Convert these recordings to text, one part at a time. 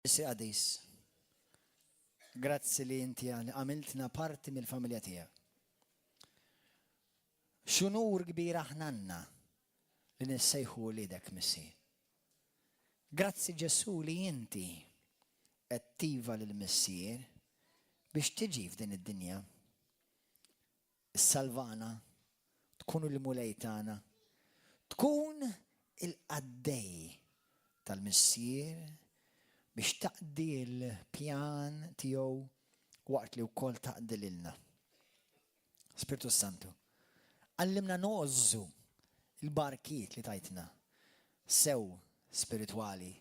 Għadis, grazzi li inti għamiltna parti mill-familja tiegħek. X'unur kbir aħna li nissejħu lidek missi. Grazzi Ġesu li inti qed tiva lill-missier biex tiġi f'din id-dinja. Salvana, tkun il-mulej tagħna, tkun il-qaddej tal-missier biex taqdi l-pjan tiegħu waqt li wkoll taqdi lilna. Spiritu Santu, għallimna nożżu il-barkiet li tajtna sew spiritwali,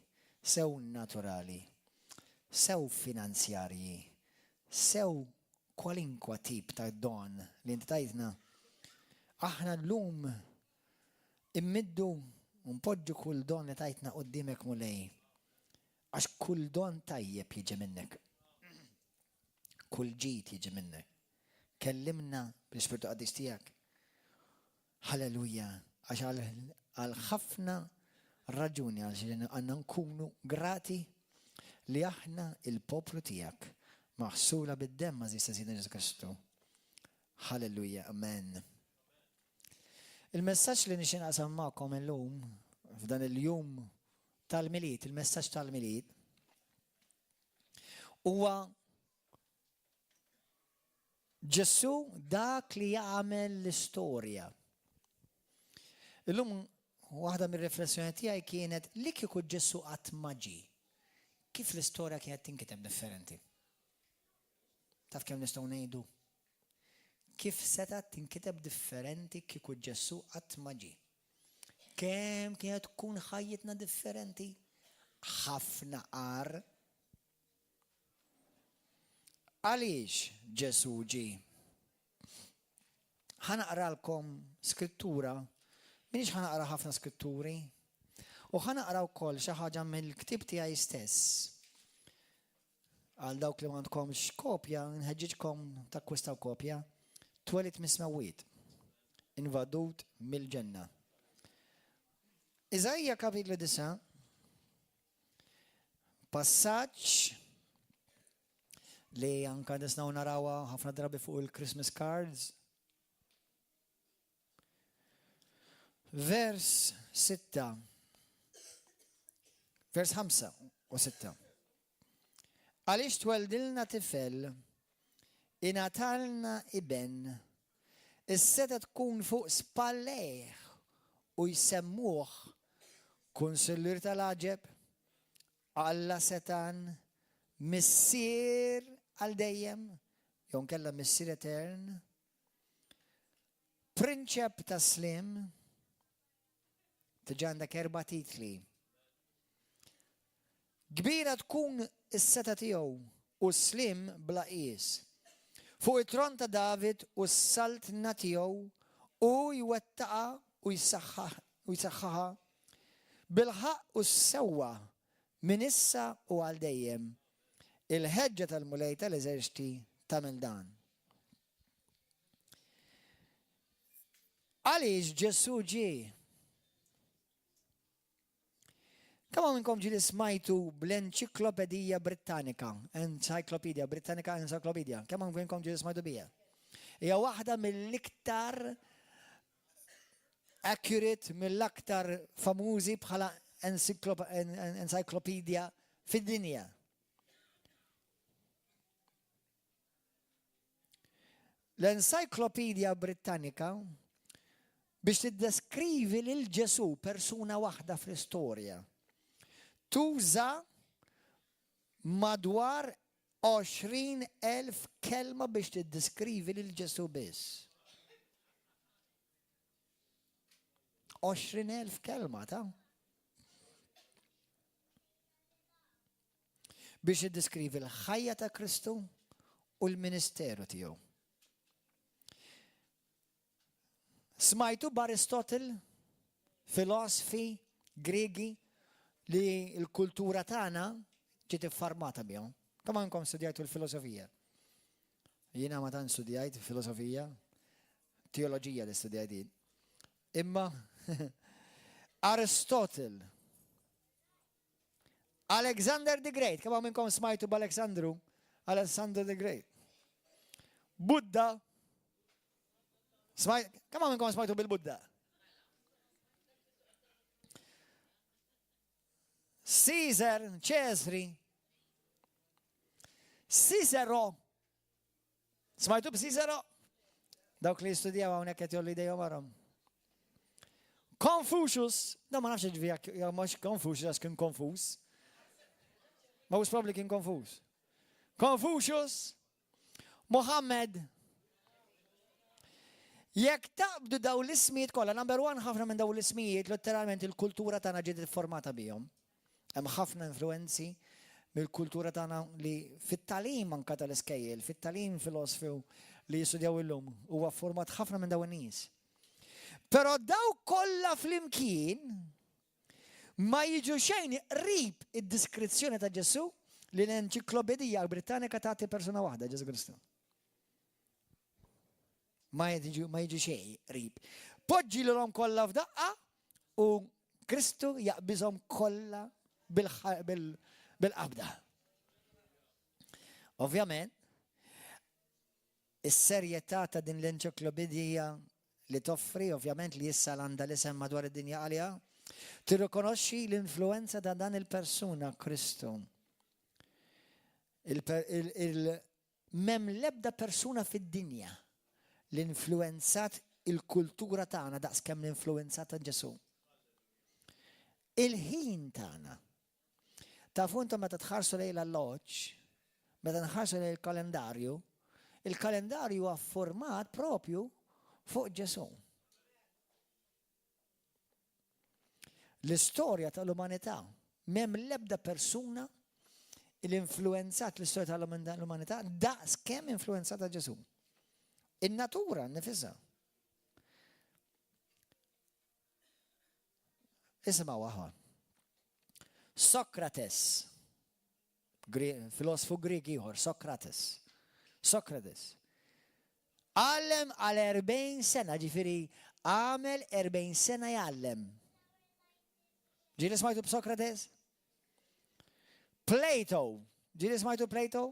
sew naturali, sew finanzjarji, sew kwalinkwa tip ta' don li inti tajtna. Aħna llum immiddu npoġġu kull don li tajtna qudiemek mulej. Għax kull don tajjeb jiġi minnek. Kull ġid jiġi minnek. Kellimna bil-Spiritu Qaddis tiegħek. Halleluja. Għax għal ħafna raġuni għal għandna nkunu grati li aħna il-poplu tiegħek maħsula bid-demm ma' Sidna Ġesu Kristu. Halleluja. Amen. Il-messaġġ li nixtieq naqsam magħkom illum f'dan il-jum tal-miliet, il-messaġġ tal-miliet, huwa Ġesu dak li jagħmel l-istorja. Illum waħda mir-riflessjoni tiegħi kienet li kieku Ġesu qatt ma ġie, kif l-istorja kienet tinkiteb differenti. Taf kemm nistgħu ngħidu? Kif seta' tinkiteb differenti kieku Ġesu qatt ma ġie. Kemm kienet tkun ħajjitna differenti? Ħafna qar. Għaliex Ġesu ġie? Ħanaqralkom skrittura, minix ħanaqra ħafna skritturi, u ħanaqra wkoll xi ħaġa mill-ktieb tiegħi stess. Għal dawk li m'għandkomx kopja, nħeġġiġkom takkwistaw kopja. Twelit mismewwiet, invadut mill-ġenna. Iżajja kapitlu 9, passaġġ li anka nisnaw narawha ħafna drabi fuq il-Christmas cards. Vers 6, vers 5 u 6. Għaliex tweldilna tifel, ingħatalna iben, is-seta tkun fuq spallejh u jsemmuh Kunsillier tal-Aġeb, Alla Setan, Missier għal dejjem, jew nkella Missier Etern, Prinċep ta' Slim, tiġi għandek 4 titli. Kbira tkun is-seta tiegħu u slim bla qies. Fuq it-tron ta' David u s-saltna tiegħu u jwettaqa u jsaħħaha bil-ħaq u s-sewwa minn issa u għal dejjem. Il-ħeġġa tal-mulej tal-eżerċiti tagħmel dan. Għaliex Ġesu ġie? Kemm minnkom ġieli smajtu bl-Enċiklopedija Britannika, Encyclopedia Britannica Encyclopedia, kemm minnkom ġieli smajtu bija? Hija waħda mill-iktar accurate, mill-aktar famużi bħala encyclopedia fid-dinja. L-Encyclopedia Britannica biex tiddeskrivi lil Ġesu persuna waħda fl-istorja tuża madwar 20,000 kelma biex tiddeskrivi lil Ġesu biss. 20,000 kelma ta' biex tiddeskrivi l-ħajja ta' Kristu u l-ministeru tiegħu. Smajtu b'Aristotle, filosofi Griegi li l-kultura tagħna ġiet iffarmata bihom. Kemm minnkom studjajtu l-filosofija? Jiena ma tant studjajt filosofija, teoloġija li studjajt. Imma Aristotle Alexander the Great. Kemm minnkom smajtu b'Alexandru? Alexander the Great. Buddha. Kemm minnkom smajtu bil-Buddha? Caesar, Cesri. Cicero. Smajtu b'Cicero? Dawk li studjaw hawnhekk qed jolli dejjem warhom. Confucius, da ma nafx ġvijak, mux Confucius, għax kien konfus. Ma was probably kien konfus. Confucius, Muhammad. Jekk taqbdu daw l-ismijiet kollha, number one ħafna minn daw l-ismijiet, letteralment il-kultura tagħna ġiet formata bihom. Hemm ħafna influenzi mill-kultura tagħna li fit-talim anke tal-iskejjel, fit-talim filosofi li jistudjaw illum huwa format ħafna minn daw in-nies. Pero daw kollha flimkien ma jiġu xejn qrib id-diskrizzjoni ta' Ġesu li l-Enċiklopedija Britannika tagħti persuna waħda, Ġesu Kristu. Ma jiġu xejn qrib. Poġġilhom kollha f'daqqa u Kristu jaqbiżhom kollha bil-qabda. Ovvjament, is-serjetà ta' din l-Enċiklopedija li toffri, ovvjament li jissa għandha l-isem madwar id-dinja għalija, tirrikonoxxi l-influenza ta' dan il-persuna Kristu. Mem lebda persuna fid-dinja l-influenzat il-kultura tagħna daqskemm l-influenzat ta' Ġesu. Il-ħin tagħna. Tafu intom meta tħarsu lejn l-alloġġ, meta nħarsu lejn il-kalendarju, il-kalendarju huwa format propju fuq Ġesu. L-istorja tal-umanità, mem l-ebda persuna l-influenzat l-istorja tal-umanità daqs kemm influenzata Ġesu. In-natura nifisha. Isimgħu aħwa. Sokrates, filosofu Grieg ieħor, Sokrates. Għallem għal 40 sena, ġifiri, għamel 40 sena jgħallem. Ġili smajtu b'Sokrates? Plato. Ġili smajtu Plato?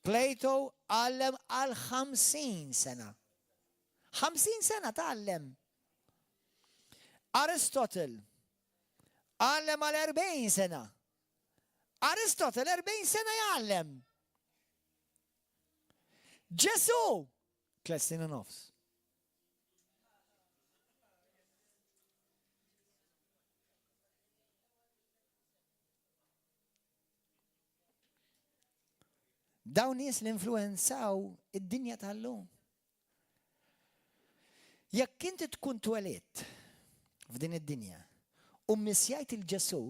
Plato għallem għal 50 sena. 50 sena tgħallem. Aristotle għallem għal 40 sena. Aristotle 40 sena jgħallem. Ġesu! 3 snin u nofs. Dawn nies li influenzaw id-dinja tal-lum. Jekk inti tkun twelidt f'din id-dinja u missjajt il-Ġesu,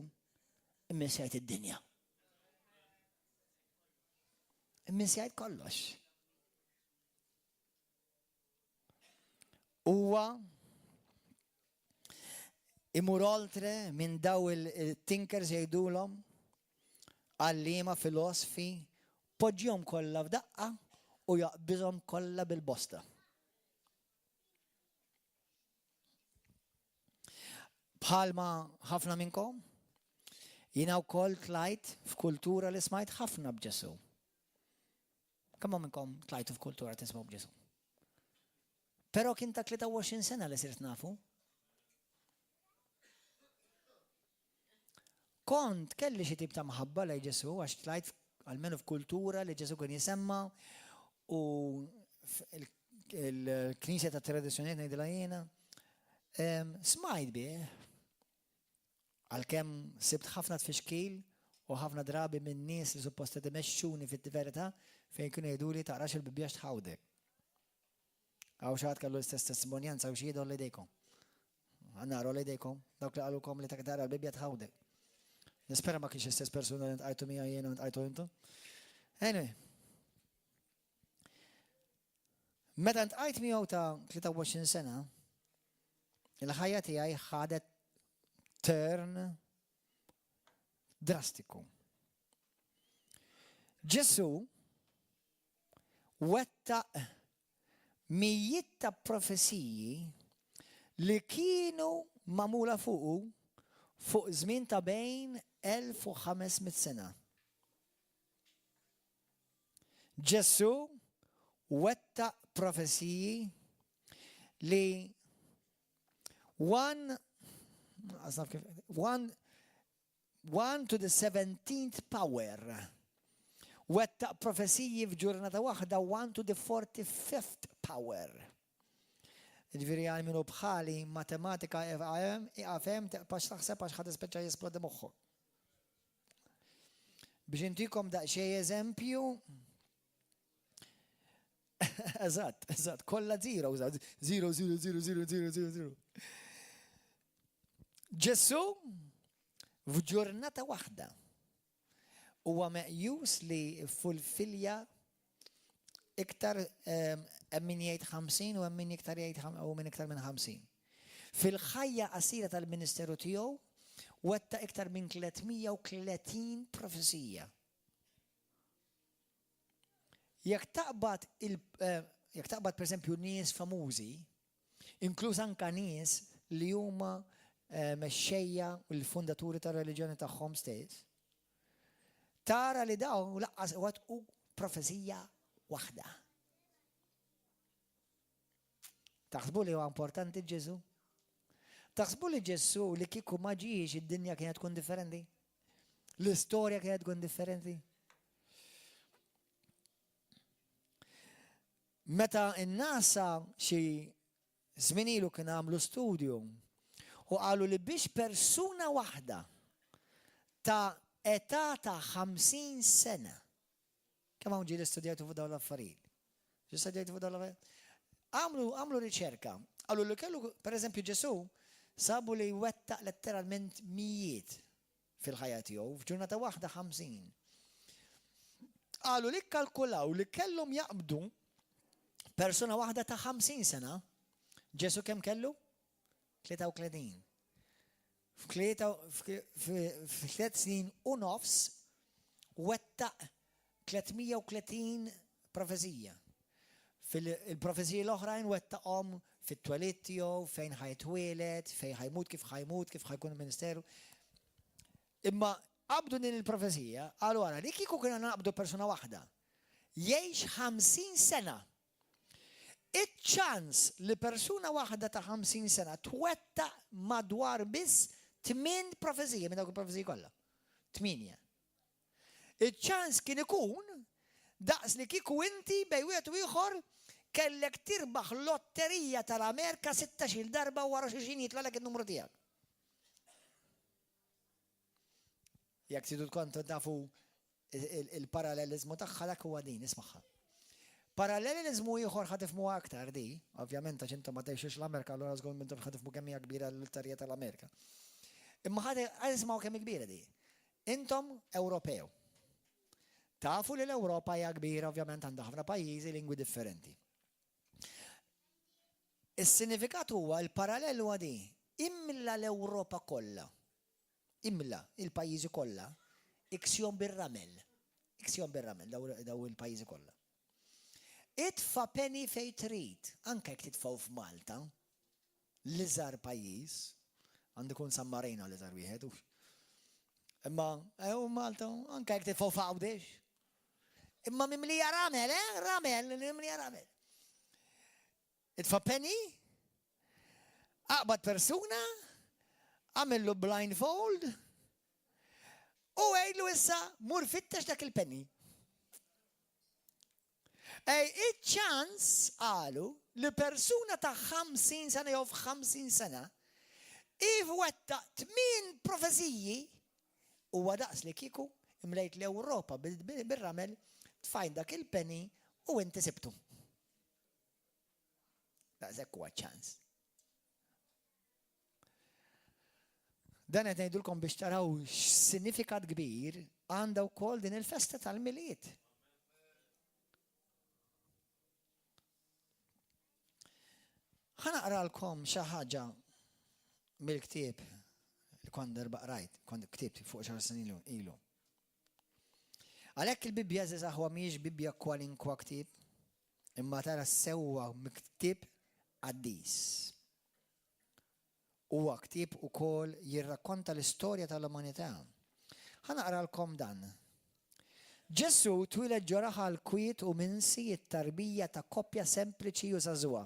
missjajt id-dinja. Missjajt kollox. Huwa imur oltre minn daw il-tinkers jgħidulhom għallima filosofi poġġihom kollha f'daqqa u jaqbiżhom kollha bil-bosta. Bħalma ħafna minnkom jiena wkoll tlajt f'kultura li smajt ħafna b'Ġesu. Kemm minnkom tlajtu f'kultura tismgħu b'Ġesu? Pero kien ta' 23 sena li sirt nafu. Kont kelli xi tip ta' maħabba lejn Ġesu għax tlajt għalmenu f'kultura li Ġesu kien jisemma u il-Knisja ta' tradizzjonijiet ngħidilha jiena. Smajt bih għalkemm sibt ħafna tfixkil u ħafna drabi minn nies li supposta timexxuni fit-verità fejn kienu jgħiduli taqrax il-Bibbja x'tħawdek. Għaw xaħat kallu l-istess testimonjanza u xiedu l-idejkom. Għannaru l-idejkom, dawk li għallukom li takdara l-Bibja tħawdek. Nispera ma kienx istess persuna li ntqajtu mija jena u ntqajtu intu. Anyway. Meta ntqajt miegħu ta' 23 sena, il-ħajja tiegħi ħadet turn drastiku. Ġesu wettaq mijiet ta' profesiji li kienu mamula fuqu fuq żmien ta' bejn 1500 sena. Ġesu wettaq profesiji li 1 to the 17th power. Wettaq profesiji f'ġurnata waħda 1 to the 45th power. Ġifieri għal minu bħali matematika għafem pax taħseb għax ħad ispeċa jisplodi moħħu. Biex intikom daqsxejn eżempju, eżatt, kollha zero, 0, 0, 0, 0, 0, 0, 0, 0. Ġesu f'ġurnata waħda huwa meqjus li fulfilja iktar min jgħid 50 u min iktar jgħid u min iktar minn 50. Fil-ħajja qasira tal-ministeru tiegħu wetta iktar minn 330 profesija. Jekk taqbad pereżempju nies famużi, inkluż anke nies li huma mexxejja u l-fundaturi tar-reliġjoni tagħhom stess, tara li dawn laqqas wettqu profezija waħda. Taħsbu li huwa importanti Ġesu? Taħsbu li Ġesu li kieku ma ġiex id-dinja kienet tkun differenti? L-istorja kienet tkun differenti? Meta n-NASA xi żmien ilu kien għamlu studju u qalu li biex persuna waħda ta' età ta' 50 sena. Kemm hawn ġieli studjajtu fuq dawn l-affarijiet? Ġi studjajtu fuq dawn l-affarijiet? Għamlu riċerka. Qalu li kellu, pereżempju Ġesu, sabu li wettaq letteralment mijiet fil-ħajja tiegħu, f'ġurnata waħda 50. Qalu li kkalkulaw li kellhom jaqbdu persuna waħda ta' 50 sena. Ġesu kemm kellu? 33. F'3 snin u nofs wettaq 330 profezija. Fil-profezija l-oħrajn wettaqhom fit-twelid tiegħu, fejn ħajtwieled, fejn ħajmut, kif ħajkun il-ministeru. Imma qabdu din il-profezija, allura li kieku kienu naqbdu persuna waħda jgħix 50 sena. Iċ-ċans li persuna waħda ta' 50 sena twettaq madwar biss 8 profezija minn dawk il-profeziji kollha. 8. Iċ-ċans kien ikun daqs li kieku inti bej wieħed u ieħor kellek tirbaħ lotterija tal-Amerika 16 darba wara xi jitlalek in-numru tiegħek. Jekk tridu tkun tafu il-parallelizmu tagħha dak huwa din ismagħha. Parallelizmu ieħor ħatifmu aktar di, ovvjament għax intom ma tgħixux l-Amerika, allura żgur intom ħatifmu kemm hija kbira l-lotterija tal-Amerika. Imma ħatismaw kemm kbira di. Intom Ewropew. Tafu li l-Ewropa hija kbira, ovvjament għandha ħafna pajjiżi, lingwi differenti. Is-sinifikat huwa l-parallel huwa di. Imla l-Ewropa kollha. Imla il-pajjiżi kollha iksjom bir-ramel. Iksjom bir-ramel daw il-pajjiżi kollha. Itfa' penny fejn trid, anke jekk titfgħu f'Malta, l-iżgħar pajjiż, għandu jkun San Marino l-iżgħar wieħed. Imma Malta, anke jekk titfgħu f'Għawdex. Imma mimlija ramel, ramel, mimlija ramel. Itfa' penny, aqbad persuna, għamillu blindfold, u għejlu issa mur fittex dak il-penny. Iċ-ċans għalu li persuna ta' 50 sena jew 50 sena wettaq 8 profeziji huwa daqs li kieku imlejt l-Ewropa bir-ramel tfajn dak il-penny u inti sibtu. Daqshekk huwa ċans. Dan qed ngħidulkom biex taraw x'sinifikat kbir għandha wkoll din il-festa tal-miliet. Ħanaqralkom xi ħaġa mill-ktieb li kont darba qrajt, kont ktibt fuq xar snin ilu. Għalhekk il-Bibbja żgħażagħ huwa mhijiex Bibbja kwalinkwa ktieb, imma tara sewwa miktib qaddis. huwa ktieb ukoll jirrakkonta l-istorja tal-umanità. Ħanaqralkom dan. Ġesu twiled ġoraħa l-kwiet u minsi it-tarbija ta' koppja sempliċi u żagħżugħa.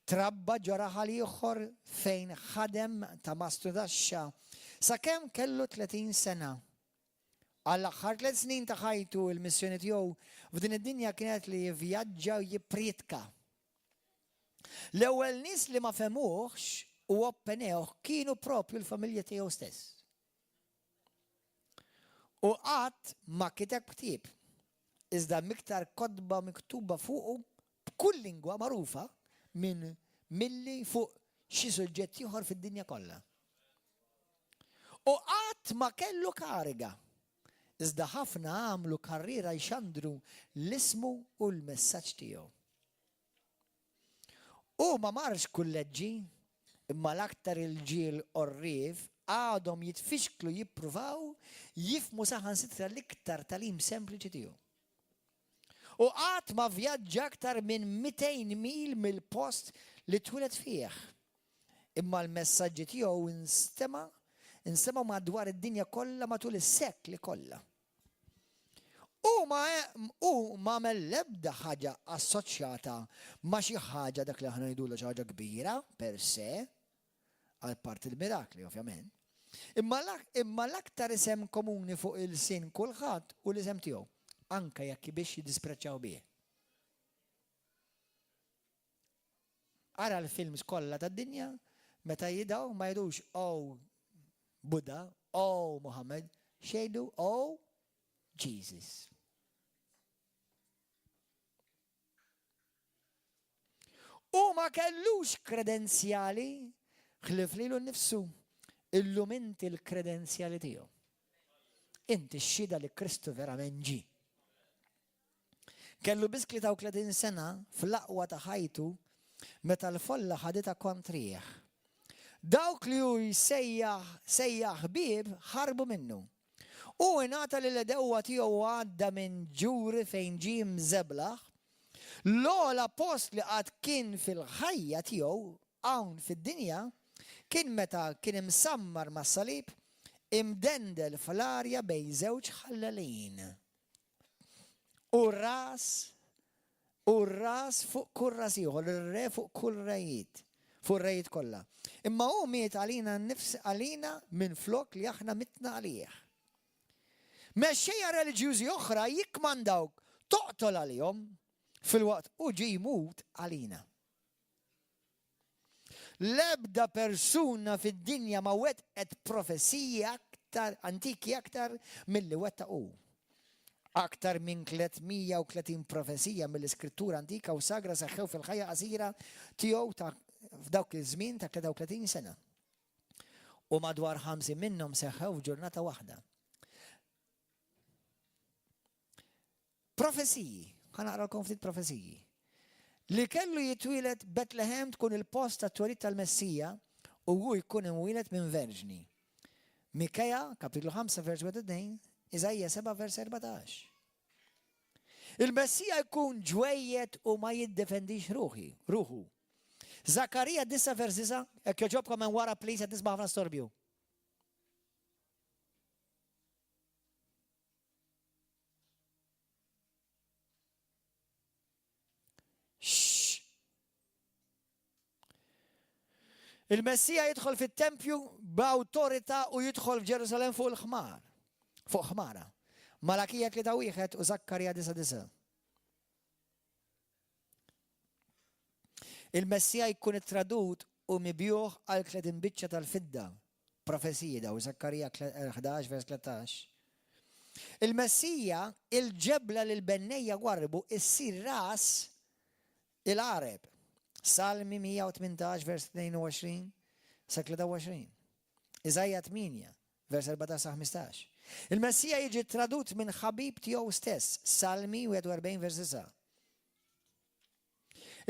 Trabba ġoraħa l-ieħor fejn ħadem ta' mastru taxxa sakemm kellu 30 sena. Għall-aħħar 3 snin ta' ħajtu il-missjoni tiegħu f'din id-dinja kienet li jivvjaġġa u jippriedka. L-ewwel nies li ma femuhx u oppenewh kienu propju l-familja tiegħu stess. U qatt ma kiteb ktieb, iżda miktar kotba miktuba fuqu b'kull lingwa magħrufa milli fuq xi suġġett ieħor fid-dinja kollha. U qatt ma kellu kariga, iżda ħafna għamlu karriera jxandru l-ismu u l-messaġġ tiegħu. U ma marx kulleġġi, imma l-aktar il-ġiel qorrief għadhom jitfixklu jippruvaw jifmu saħansitra l-iktar talim sempliċi tiegħu. U qatt ma vjaġġa aktar minn 200 mil mill-post li twiled fih. Imma l-messaġġi tiegħu instema' madwar id-dinja kollha matul is-sekli kollha. U ma l-ebda ħaġa assoċjata ma' xi ħaġa dak li aħna ngħidulu xi ħaġa kbira per se, għal parti l-mirakli ovvjament. Imma l-aktar isem komuni fuq il-sin kulħadd u l-isem tiegħu, anke jekk biex jiddispreċċaw bih. Ara l-films kollha tad-dinja meta jidaw ma jgħidux Buddha, Muhammad, xejdu Jesus. U ma kellux kredenzjali ħlif lilu nnifsu illum inti l-kredenzjali tiegħu. Inti x-xhieda li Kristu verament ġie. Kellu biss 33 sena fl-aqwa ta' ħajtu meta l-folla ħaditha kontrih. Dawk li hu sejjaħ ħbieb ħarbu minnu. U ingħata li l-dewwa tiegħu għadda minn ġuri fejn ġie mżeblaħ, l-ogħla post li qatt kien fil-ħajja tiegħu hawn fid-dinja kien meta kien imsammar mas-salib imdendel fl-arja bejn żewġ ħallalin. U r-ras fuq kull ras ieħor, ir-re fuq kull rejiet, fuq rejiet kollha. Imma hu miet għalina nnifs għalina minn flok li aħna mitna għalih. Mexxejja reliġjużi oħra jikkmandawk toqtol għalihom fil-waqt u ġie jmut għalina. L-ebda persuna fid-dinja ma wettqet profezija aktar antiki aktar milli wettaqu. Aktar minn 330 profezija mill-iskrittura antika u sagra seħħew fil-ħajja qasira tiegħu ta' f'dawk iż-żmien ta' 33 sena. U madwar 50 minnhom seħħew f'ġurnata waħda. Profeziji, ħanaqralkom ftit profeziji. Li kellu jitwilet Betlehem tkun il-post ta' twelid tal-Messija u hu jkun imwieled minn verġni. Mikeja, kapitlu 5, vers 2, Iżajja 7, vers 14. Il-Messija jkun ġwejjed u ma jiddefendix ruħu. Zakarija 9, vers 9, jekk joġobkom minn wara please qed nisma' ħafna storbju. Il-Messija jidħol fit-tempju b'awtorità u jidħol f'Ġerusalem fuq il-ħmar. Fuq ħmara. Malakija 3:1 u Zakkarija 9:9. Il-Messija jkun ittradut u mibjuħ għal 30 biċċa tal-fidda. Profesiji daw, Zakkarija 11, vers 13. Il-Messija, il-ġebla l-bennejja gwarbu, issir ras il-Areb. Salmi 118, vers 22, sa 23. Iżajja 8, vers 14-15. Il-Messija jiġi tradut minn ħabib tiegħu stess, Salmi 41, vers 9.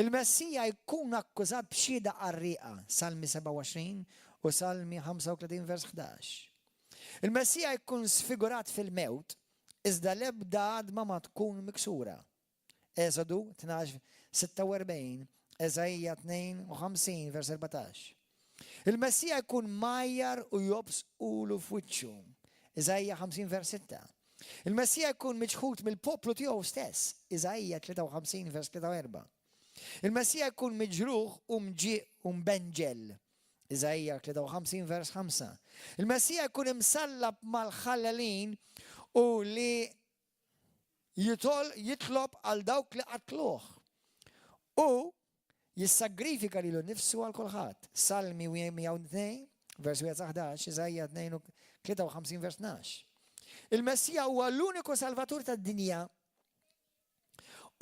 Il-Messija jkun akkużat b'xhieda qarrieqa, Salmi 27 u Salmi 35, vers 11. Il-Messija jkun sfigurat fil-mewt, iżda l-ebda għadma ma tkun miksura. Eżodu 12, 46, Eżajja 52, vers 14. Il-Messija jkun majjar u jobs ulu f'wiċċu. Iżajja 50 vers 6. Il-Messija jkun miċħut mill-poplu tiegħu stess. Iżajja 53 vers 3. Il-Messija jkun miġruħ u mbenġel. Iżajja 53 vers 5. Il-Messija jkun imsallab mal-ħallalin u li jitlob għal dawk li qatluh. U jissagrifika lilu nnifsu għal kulħadd. Salmi 102 vers 11, Iżajja 53 vers 12. Il-Messija huwa l-uniku salvatur tad-dinja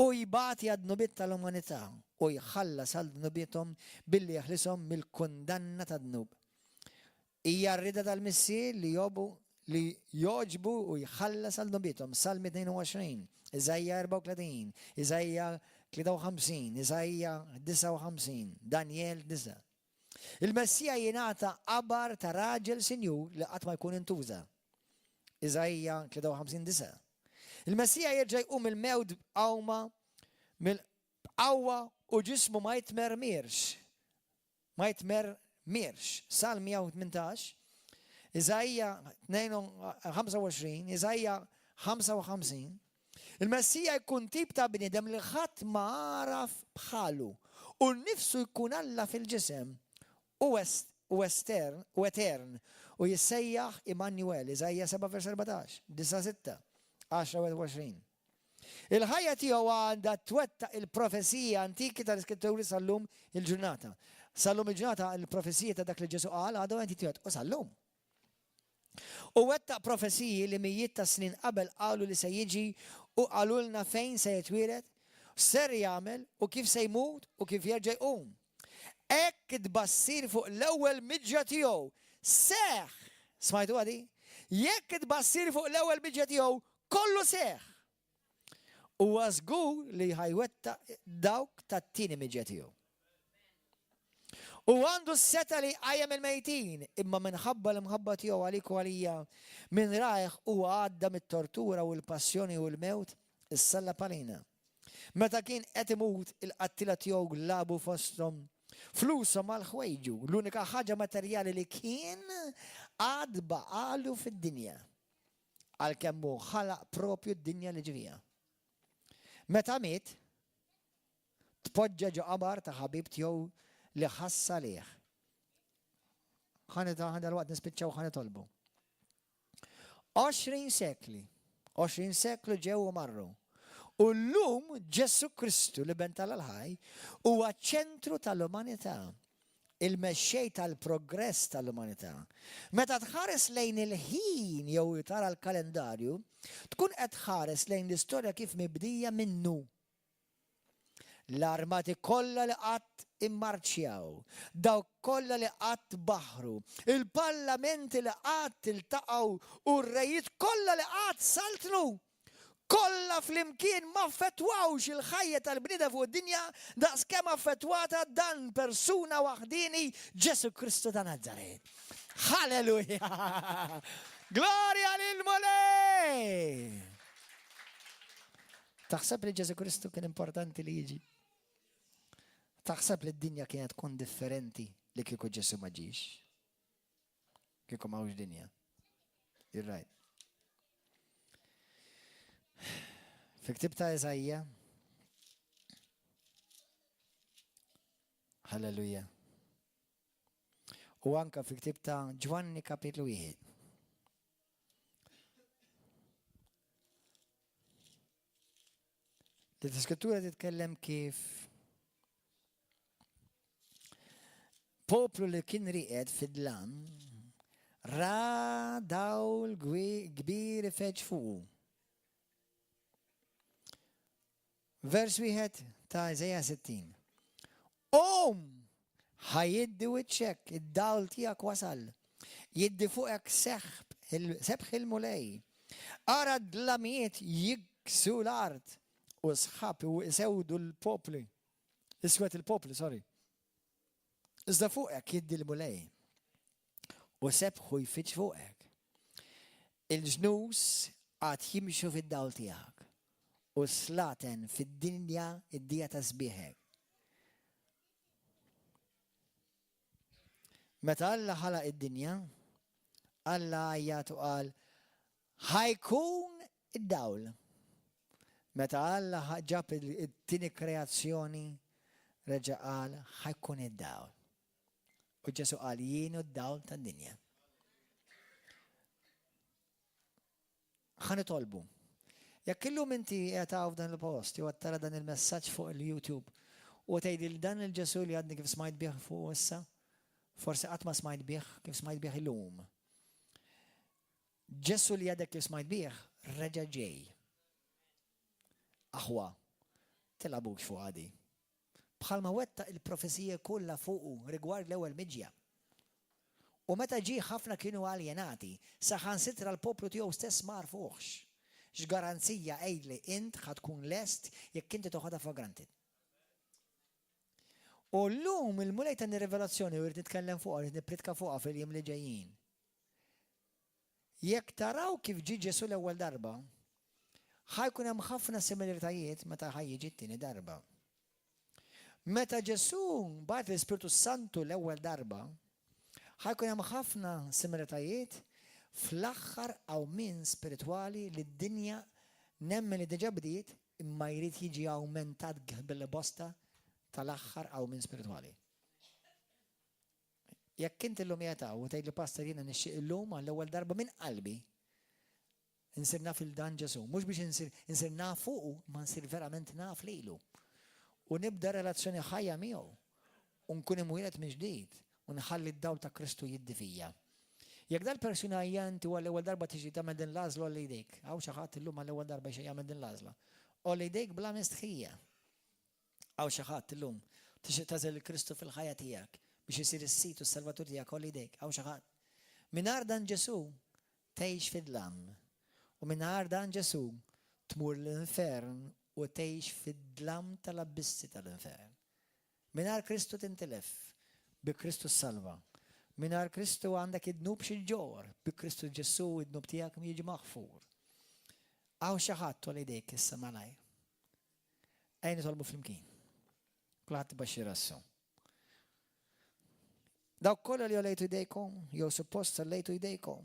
u jibati għad-nubiet tal-umanità u jħallas għad-nubietom billi jaħlisom mill-kundanna tad-nub. Hija rrida tal-Missi li joġbu u jħallas għad-nubietom. Salmi 22, Iżajja 34, Iżajja 53, Iżajja 59, Daniel 9. Il-Messija jingħata qabar ta' raġel sinjur li qatt ma jkun intuża. Iżajja 53-9. Il-Messija jerġa' jqum il-mewt b'qawma mill-qawwa u ġismu ma jitmermirx. Salm 118, Iżajja 25, Iżajja 55. Il-Messija jkun tip ta' bniedem li ħadd ma għaraf bħalu u nnifsu jkun Alla fil-ġisem u etern u jissejjaħ Immanuel, Iżajja 7 vers 14, 9-6, 10-21. Il-ħajja tiegħu għandha twettaq il-profezija antiki tal-Iskritturi sal-lum il-ġurnata. Sal-lum il-ġurnata il-profezija ta' dak li Ġesu qal għadhom qed jitwet u sal-lum. U wettaq profeziji li mijiet ta' snin qabel qalu li se jiġi u qalulna fejn se jitwieled, ser jagħmel u kif se jmut u kif jerġa' jqum. Hekk tbassir fuq l-ewwel miġġa tiegħu. Seħ! Smajtu għadi? Jekk tbassir fuq l-ewwel miġġa tiegħu kollu seħ. U żgur li ħajwettaq dawk tat-tieni miġġa tiegħu. U għandu s-seta li qajjem il-mejtin, imma minħabba l-imħabba tiegħu għalik u għalija min rajħ u għadda mit-tortura u l-passjoni u l-mewt issalla palina. Meta kien qed imut il-qattila tiegħu glabu fosthom flushom għal-ħwejġu, l-unika ħaġa materjali li kien għad baqalu fid-dinja. Għalkemm hu ħalaq propju d-dinja li ġivija. Meta miet, tpoġġa ġo qabar ta' ħabib tiegħu li ħassa liħ. ħanet dal-waqt nispiċċaw ħanet tolbu. 20 seklu ġew marru. U l-lum Ġesu Kristu li ben tal-ħaj huwa ċentru tal-umanità, il-mexxej tal-progress tal-umanità. Meta tħares lejn il-ħin jew tara l-kalendarju, tkun qed tħares lejn l-istorja kif mibdija minnu. L-armati kollha li qatt immarċjaw, dawk kollha li qatt baħru, il-parlamenti li qatt iltaqgħu u r-rejiet kollha li qatt saltlu. Kollha flimkien ma ffettwawx il-ħajja tal-bnieda fuq id-dinja daqskemm affettwata dan persuna waħdini Ġesu Kristu ta' Nazaret. Halleluja! Gloria lil Mulej! Taħseb li Ġesu Kristu kien importanti li jiġi? Taħseb li d-dinja kienet tkun differenti li kieku Ġesu ma ġiex? Kieku m'hawnx dinja. You're right. Fi-ktib ta' Iżajja. Halleluja. U anka fi-ktib ta' Ġwanni kapitlu 1. L-iskrittura titkellem kif poplu li kien riqed fid-dlam ra dawl kbir ifeġġ fuqu. Vers 1 ta' Iżajja 60. Ħajiddi wiċċek, id-dawl tiegħek wasal. Jiddi fuqek sebħ il-mulej. Ara d-dlamijiet jiksu l-art u sħab u isewdu l-popli. Iswet il-popli, sorry. Iżda fuqek jiddi l-mulej. U sebħu jfittx fuqek. Il-ġnus għad jimxu fid-dawl tiegħek. U slaten fid-dinja id-dija ta' sbieħek. Meta Alla ħalaq id-dinja, Alla għajjat u qal ħajkun id-dawl. Meta Alla ġab it-tieni kreazzjoni reġa' qal ħajkun id-dawl. U Ġesu qal jienu d-dawl tad-dinja. Ħanitolbu. Jekk illum inti qed f'dan il-post jew qed tara dan il-messaġġ fuq il-YouTube u tgħidli li dan il-Ġesu li għadni kif smajt bih fuq issa, forsi qatt ma smajt bih kif smajt bih illum. Ġesu li għadek kif smajt bih reġa' ġej. Aħwa, tilabux fuq għadi. Bħalma wettaq il-profesija kollha fuqu rigward l-ewwel miġja. U meta ġie ħafna kienu aljenati, saħansitra l-poplu tiegħu stess ma rfuħx. X'garanzija għejdli int ħadkun lest jekk inti toħodha for granted. U llum il-mulej ta' nir-rivelazzjoni u rrid nitkellem fuqha, rrid nippritka fuqha fil-jiem li ġejjin. Jekk taraw kif ġie Ġesu l-ewwel darba, ħajkun hemm ħafna similaritajiet meta ħajjiġi t-tieni darba. Meta Ġesu bagħat l-Ispiritu Santu l-ewwel darba, ħajkun hemm ħafna similaritajiet fl-aħħar awmin spiritwali li d-dinja nemmen li diġà bdiet imma jrid jiġi awmentat bil-bosta tal-aħħar awmin spiritwali. Jekk inti llum jagħtaw u tgħidli pastor jiena nixtieq illum għall-ewwel darba minn qalbi insir naf il-dan Ġesu, mhux biex insir naf fuqu, ma nsir verament naf lilu. U nibda relazzjoni ħajja miegħu u nkun imwieled minn ġdid u nħalli d-dawl ta' Kristu jiddi fija. Jekk dal-persuna jjanti u għall-ewwel darba tiġi tagħmel din l-għażla olli jdejk, hawn xi ħadd illum għall-ewwel darba xi jagħmel din l-għażla. Olli jdejk bla mistħija. Hawn xi ħadd illum tixtieq tażel il-Kristu fil-ħajja tiegħek biex isir is-sit u s-Salvatur tiegħek olli jdejk, hawn xi ħadd. Mingħajr dan Ġesu tgħix fid-dlam. U mingħajr dan Ġesu tmur l-infern u tgħix fid-dlam tal-abissi tal-infern. Mingħajr Kristu tintilef, bi Kristu salva. Mingħajr Kristu għandek id-dnub xi ġor, bi Kristu Ġesu id-dnub tiegħek jiġi maħfur. Hawn xi ħadd wara jdejk issa malajr. Ejn nitolbu flimkien. Kulħadd ibaxxi rassu. Dawk kollha li lejtu jdejkom, jew suppost lejtu jdejkom,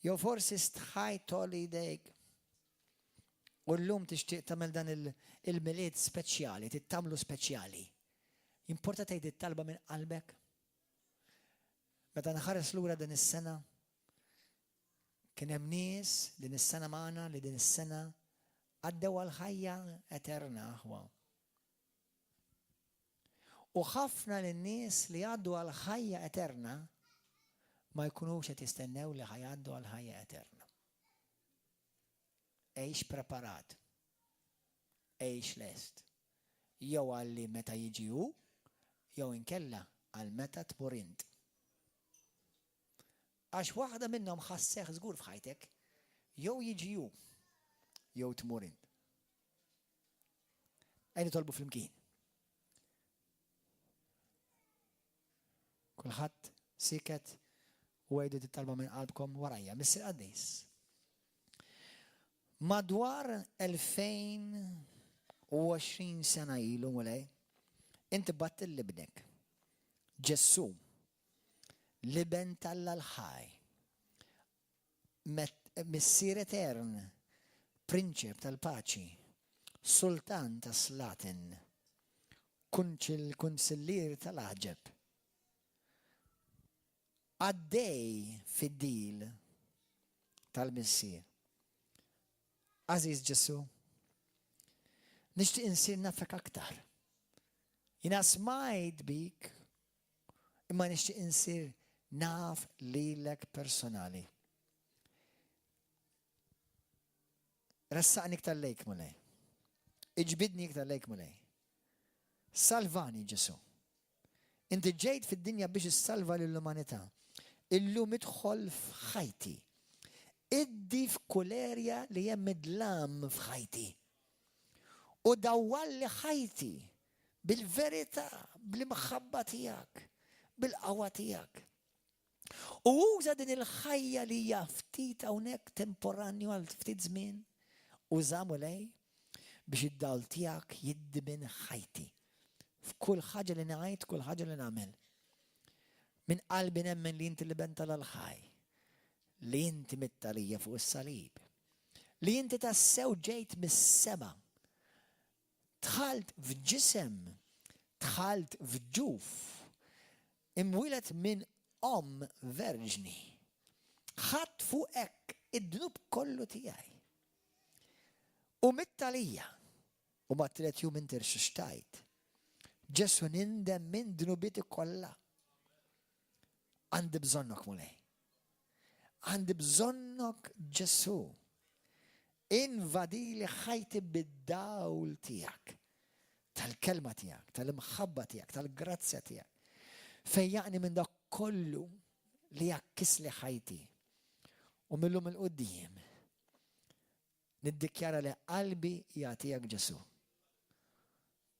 jew forsi stħajtu li jdejk. U llum tixtieq tagħmel dan il-miliet speċjali, tittamlu speċjali. Importa tgħid it-talba minn qalbek. Meta nħares lura din is-sena, kien hemm nies din is-sena magħna li din is-sena għaddew għal ħajja eterna aħwa. U ħafna lin-nies li għaddu għal ħajja eterna ma jkunux qed jistennew li ħajgħaddu għal ħajja eterna. Ejx preparat. Ejx lest. Jew għalli meta jiġi hu, jew inkella għal meta tmur int. Għax waħda minnhom ħasseħ żgur f'ħajtek, jew jiġi hu, jew tmur int. Ejn nitolbu flimkien. Kulħadd siket u għajdu dit-talba minn qalbkom warajja, Mr. Addis. Madwar 2020 sena ilu mulej, inti battil libnek. Ġesu, liben tal-ħaj, missier etern, prinċip tal-paċi, sultan tas-slatin, kunsillier tal-ħġeb. Għaddej fid-dil tal-missier. Aziz Ġesu, nixtieq insir nafek aktar. Jina smajt bik, imma nixtieq insir naf lilek personali. Rassaqni iktar lejk mulej. Iġbidni iktar lejk mulej. Salvani Ġesu. Inti ġejt fid-dinja biex issalva lill-umanità. Illum idħol f'ħajti. Iddi f'kull erja li hemm midlam f'ħajti. U dawwalli ħajti bil-verità, bil-imħabba tiegħek, bil-qawwa tiegħek. U uża din il-ħajja li hija ftit hawnhekk temporanju għal ftit żmien, użamu lej biex id-dawl tiegħek jiddibin ħajti. F'kull ħaġa li ngħid, kull ħaġa li nagħmel. Min qalbi nemmen li inti li benta l-ħaj. Li inti mittalija fuq is-salib. Li inti tassew ġejt mis-sema. Tħalt f'ġisem, tħalt f'ġuf. Imwilet minn verġni. Ħadd fuq hekk id-dnub kollu tiegħi. U mittalija. U ma tliet jum inti rxixtajt. Ġesu nindem minn dnubiti kollha. Għandi bżonnok mulej. Għandi bżonnok Ġesu. Invadili ħajti bid-dawl tiegħek. Tal-kelma tiegħek, tal-imħabba tiegħek, tal-grazzja tiegħek. Fejjaqni minn dak kollu li jakkis li ħajti. U millum il-qudiem niddikjara li qalbi jagħtijak Ġesu.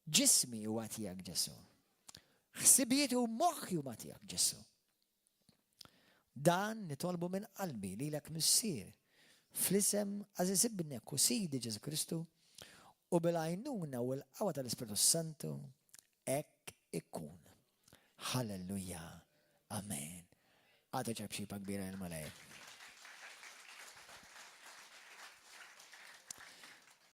Ġismi huwa għatijak Ġesu. Ħsibijiet u moħħi huma għatijak Ġesu. Dan nitolbu minn qalbi lilek missier fl-isem Aziz ibnek u Sidi Ġesu Kristu u bil-għajnuna u l-qawwa tal-Ispiritu Santu hekk ikun. Halleluja. Amen. Għadu ċabxiba kbira il-malajk.